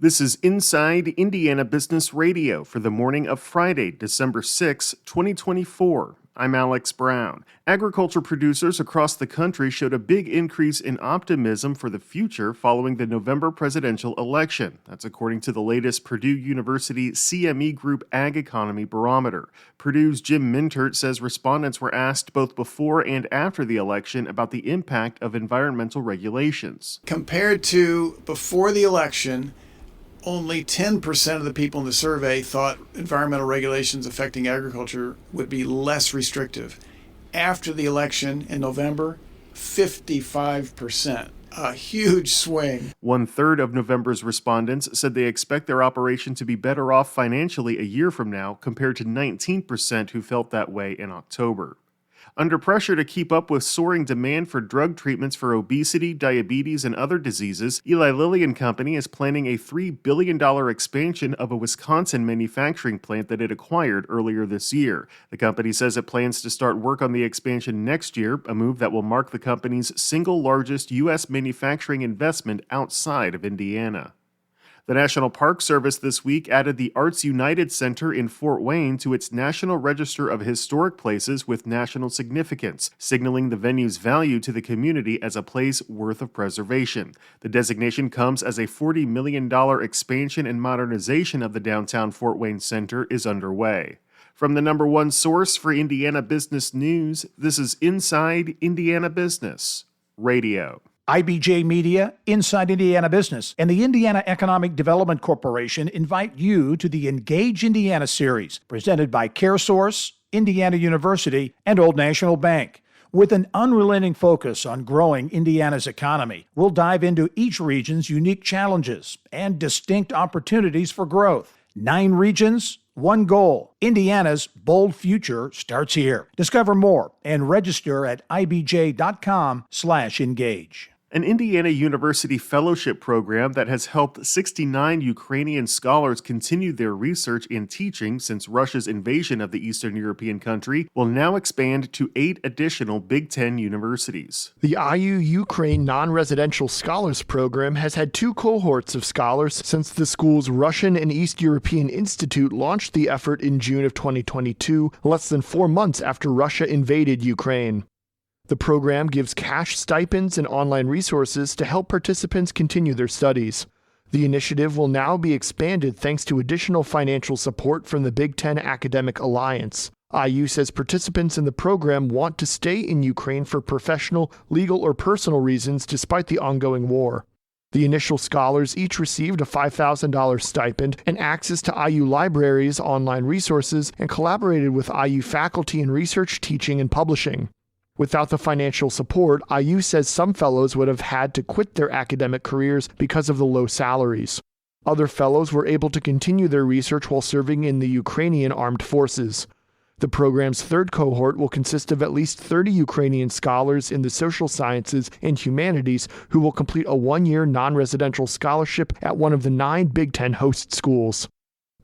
This is Inside Indiana Business Radio for the morning of Friday, December 6, 2024. I'm Alex Brown. Agriculture producers across the country showed a big increase in optimism for the future following the November presidential election. That's according to the latest Purdue University CME Group Ag Economy Barometer. Purdue's Jim Mintert says respondents were asked both before and after the election about the impact of environmental regulations. Compared to before the election, only 10% of the people in the survey thought environmental regulations affecting agriculture would be less restrictive. After the election in November, 55%. A huge swing. 1/3 of November's respondents said they expect their operation to be better off financially a year from now, compared to 19% who felt that way in October. Under pressure to keep up with soaring demand for drug treatments for obesity, diabetes, and other diseases, Eli Lilly and Company is planning a $3 billion expansion of a Wisconsin manufacturing plant that it acquired earlier this year. The company says it plans to start work on the expansion next year, a move that will mark the company's single largest U.S. manufacturing investment outside of Indiana. The National Park Service this week added the Arts United Center in Fort Wayne to its National Register of Historic Places with National Significance, signaling the venue's value to the community as a place worth of preservation. The designation comes as a $40 million expansion and modernization of the downtown Fort Wayne Center is underway. From the number one source for Indiana business news, this is Inside Indiana Business Radio. IBJ Media, Inside Indiana Business, and the Indiana Economic Development Corporation invite you to the Engage Indiana series, presented by CareSource, Indiana University, and Old National Bank. With an unrelenting focus on growing Indiana's economy, we'll dive into each region's unique challenges and distinct opportunities for growth. 9 regions, 1 goal. Indiana's bold future starts here. Discover more and register at ibj.com/engage. An Indiana University fellowship program that has helped 69 Ukrainian scholars continue their research and teaching since Russia's invasion of the Eastern European country will now expand to 8 additional Big Ten universities. The IU Ukraine Non-Residential Scholars Program has had 2 cohorts of scholars since the school's Russian and East European Institute launched the effort in June of 2022, less than 4 months after Russia invaded Ukraine. The program gives cash stipends and online resources to help participants continue their studies. The initiative will now be expanded thanks to additional financial support from the Big Ten Academic Alliance. IU says participants in the program want to stay in Ukraine for professional, legal, or personal reasons despite the ongoing war. The initial scholars each received a $5,000 stipend and access to IU libraries, online resources, and collaborated with IU faculty in research, teaching, and publishing. Without the financial support, IU says some fellows would have had to quit their academic careers because of the low salaries. Other fellows were able to continue their research while serving in the Ukrainian armed forces. The program's 3rd cohort will consist of at least 30 Ukrainian scholars in the social sciences and humanities who will complete a 1-year non-residential scholarship at one of the 9 Big Ten host schools.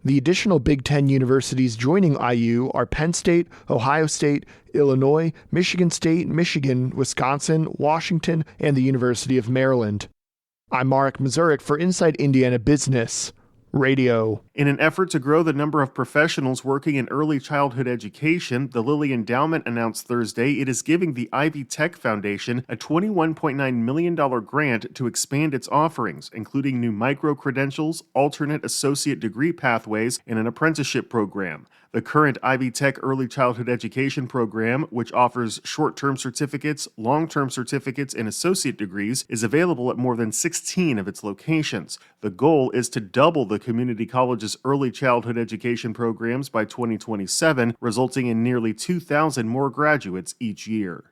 The additional Big Ten universities joining IU are Penn State, Ohio State, Illinois, Michigan State, Michigan, Wisconsin, Washington, and the University of Maryland. I'm Marek Mazurek for Inside Indiana Business Radio. In an effort to grow the number of professionals working in early childhood education, the Lilly Endowment announced Thursday it is giving the Ivy Tech Foundation a $21.9 million grant to expand its offerings, including new micro-credentials, alternate associate degree pathways, and an apprenticeship program. The current Ivy Tech Early Childhood Education program, which offers short-term certificates, long-term certificates, and associate degrees, is available at more than 16 of its locations. The goal is to double the community college's early childhood education programs by 2027, resulting in nearly 2,000 more graduates each year.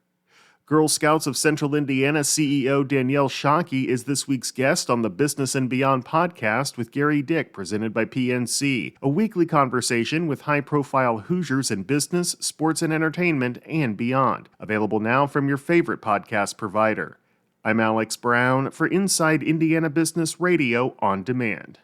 Girl Scouts of Central Indiana CEO Danielle Shockey is this week's guest on the Business and Beyond podcast with Gary Dick, presented by PNC, a weekly conversation with high-profile Hoosiers in business, sports and entertainment, and beyond. Available now from your favorite podcast provider. I'm Alex Brown for Inside Indiana Business Radio on Demand.